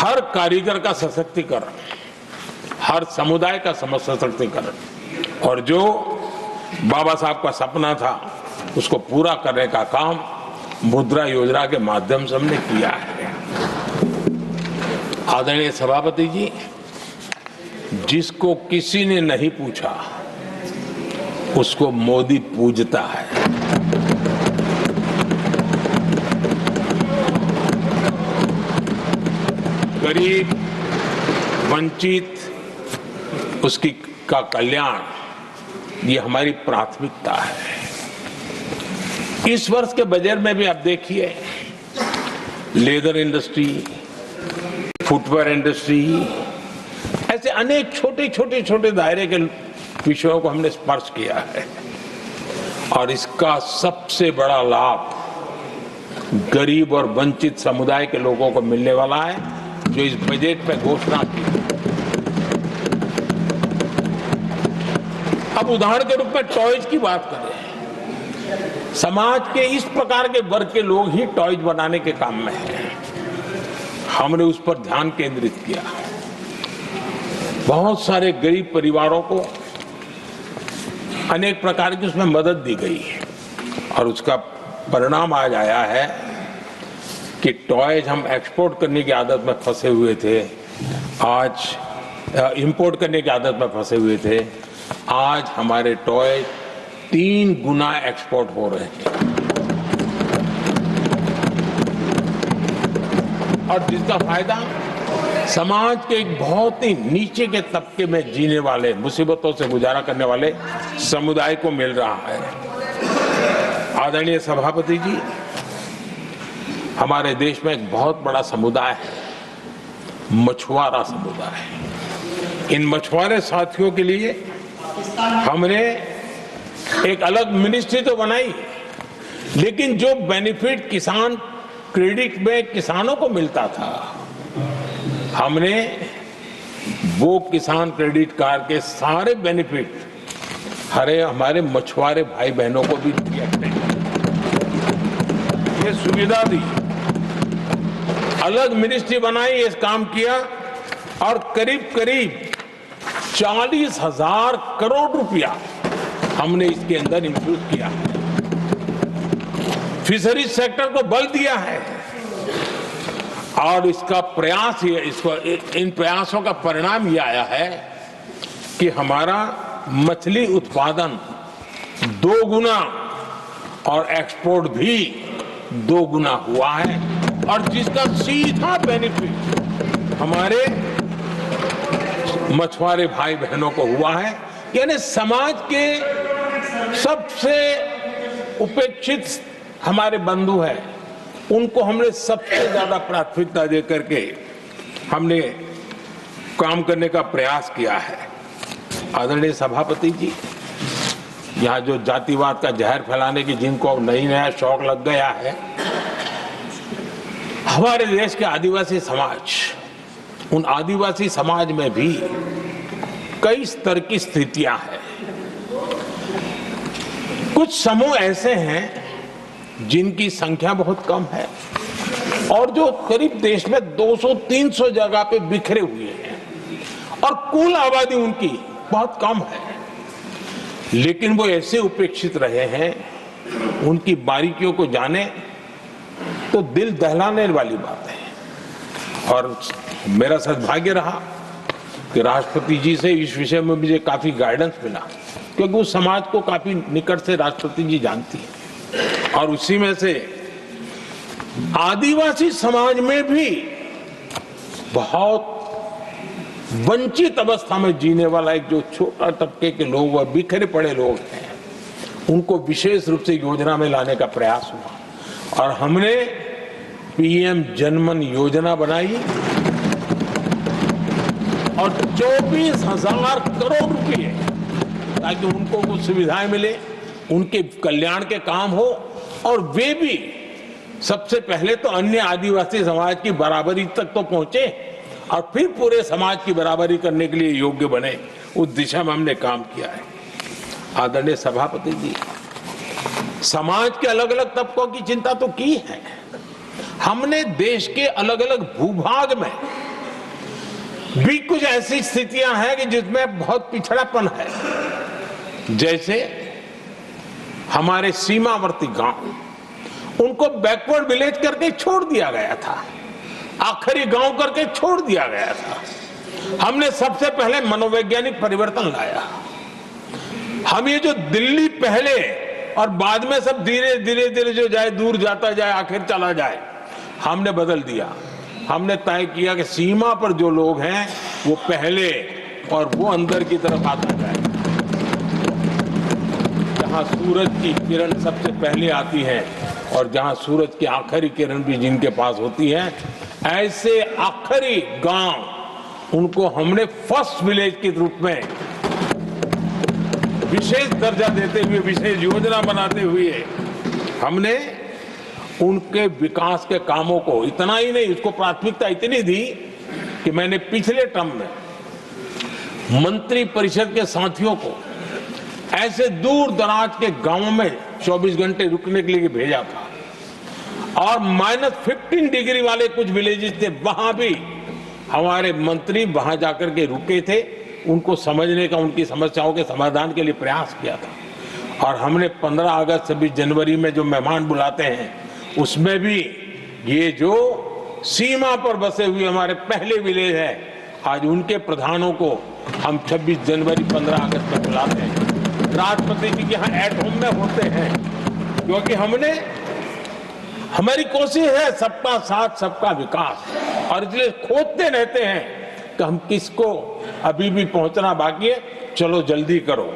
हर कारीगर का सशक्तिकरण, हर समुदाय का सशक्तिकरण, और जो बाबा साहब का सपना था उसको पूरा करने का काम मुद्रा योजना के माध्यम से हमने किया है। आदरणीय सभापति जी, जिसको किसी ने नहीं पूछा उसको मोदी पूजता है। गरीब, वंचित, उसकी का कल्याण, ये हमारी प्राथमिकता है। इस वर्ष के बजट में भी आप देखिए, लेदर इंडस्ट्री, फुटवेयर इंडस्ट्री, ऐसे अनेक छोटे दायरे के विषयों को हमने स्पर्श किया है, और इसका सबसे बड़ा लाभ गरीब और वंचित समुदाय के लोगों को मिलने वाला है, जो इस बजट में घोषणा की। अब उदाहरण के रूप में टॉयज की बात करें, समाज के इस प्रकार के वर्ग के लोग ही टॉयज बनाने के काम में हैं। हमने उस पर ध्यान केंद्रित किया। बहुत सारे गरीब परिवारों को अनेक प्रकार की उसमें मदद दी गई, और उसका परिणाम आज आया है कि टॉयज हम एक्सपोर्ट करने की आदत में फंसे हुए थे, आज इंपोर्ट करने की आदत में फंसे हुए थे, आज हमारे टॉय 3 गुना एक्सपोर्ट हो रहे हैं। और जिसका फायदा समाज के एक बहुत ही नीचे के तबके में जीने वाले, मुसीबतों से गुजारा करने वाले समुदाय को मिल रहा है। आदरणीय सभापति जी, हमारे देश में एक बहुत बड़ा समुदाय है, मछुआरा समुदाय। इन मछुआरे साथियों के लिए हमने एक अलग मिनिस्ट्री तो बनाई, लेकिन जो बेनिफिट किसान क्रेडिट में किसानों को मिलता था, हमने वो किसान क्रेडिट कार्ड के सारे बेनिफिट हमारे मछुआरे भाई बहनों को भी दिया, ये सुविधा दी। अलग मिनिस्ट्री बनाई, ये काम किया, और करीब 40,000 करोड़ रुपया हमने इसके अंदर इंफ्यूज किया है। फिशरीज सेक्टर को बल दिया है, और इसका प्रयास ये, इन प्रयासों का परिणाम ये आया है कि हमारा मछली उत्पादन 2 गुना और एक्सपोर्ट भी 2 गुना हुआ है, और जिसका सीधा बेनिफिट हमारे मछुआरे भाई बहनों को हुआ है। यानी समाज के सबसे उपेक्षित हमारे बंधु हैं, उनको हमने सबसे ज्यादा प्राथमिकता दे करके हमने काम करने का प्रयास किया है। आदरणीय सभापति जी, यहाँ जो जातिवाद का जहर फैलाने की जिनको नया शौक लग गया है, हमारे देश के आदिवासी समाज, उन आदिवासी समाज में भी कई स्तर की स्थितियां हैं। कुछ समूह ऐसे हैं जिनकी संख्या बहुत कम है, और जो करीब देश में 200-300 जगह पे बिखरे हुए हैं, और कुल आबादी उनकी बहुत कम है, लेकिन वो ऐसे उपेक्षित रहे हैं, उनकी बारीकियों को जाने तो दिल दहलाने वाली बात है। और मेरा सद्भाग्य रहा कि राष्ट्रपति जी से इस विषय में मुझे काफी गाइडेंस मिला, क्योंकि उस समाज को काफी निकट से राष्ट्रपति जी जानती है, और उसी में से आदिवासी समाज में भी बहुत वंचित अवस्था में जीने वाला एक जो छोटा तबके के लोग व बिखरे पड़े लोग हैं, उनको विशेष रूप से योजना में लाने का प्रयास हुआ, और हमने पीएम जनमन योजना बनाई, और 24,000 करोड़ रुपए, ताकि उनको वो सुविधाएं मिले, उनके कल्याण के काम हो, और वे भी सबसे पहले तो अन्य आदिवासी समाज की बराबरी तक तो पहुंचे, और फिर पूरे समाज की बराबरी करने के लिए योग्य बने। उस दिशा में हमने काम किया है। आदरणीय सभापति जी, समाज के अलग अलग तबकों की चिंता तो की है, हमने देश के अलग अलग भूभाग में भी कुछ ऐसी स्थितियां हैं कि जिसमें बहुत पिछड़ापन है। जैसे हमारे सीमावर्ती गांव, उनको बैकवर्ड विलेज करके छोड़ दिया गया था, आखिरी गांव करके छोड़ दिया गया था। हमने सबसे पहले मनोवैज्ञानिक परिवर्तन लाया। हम ये जो दिल्ली पहले और बाद में सब धीरे धीरे जो जाए दूर जाता जाए आखिर चला जाए, हमने बदल दिया। हमने तय किया कि सीमा पर जो लोग हैं वो पहले और वो अंदर की तरफ आता जाए। जहां सूरज की किरण सबसे पहले आती है और जहां सूरज की आखिरी किरण भी जिनके पास होती है, ऐसे आखिरी गांव उनको हमने फर्स्ट विलेज के रूप में विशेष दर्जा देते हुए, विशेष योजना बनाते हुए हमने उनके विकास के कामों को, इतना ही नहीं, उसको प्राथमिकता इतनी दी कि मैंने पिछले टर्म में मंत्री परिषद के साथियों को ऐसे दूर दराज के गांवों में 24 घंटे रुकने के लिए भेजा था। और -15 डिग्री वाले कुछ विलेजेस थे, वहां भी हमारे मंत्री वहां जाकर के रुके थे, उनको समझने का, उनकी समस्याओं के समाधान के लिए प्रयास किया था। और हमने 15 अगस्त 26 जनवरी में जो मेहमान बुलाते हैं, उसमें भी ये जो सीमा पर बसे हुए हमारे पहले विलेज है, आज उनके प्रधानों को हम 26 जनवरी 15 अगस्त में बुलाते हैं। राष्ट्रपति जी के यहाँ एट होम में होते हैं, क्योंकि हमारी कोशिश है सबका साथ सबका विकास, और इसलिए खोजते रहते हैं कि हम किसको, अभी भी पहुंचना बाकी है, चलो जल्दी करो।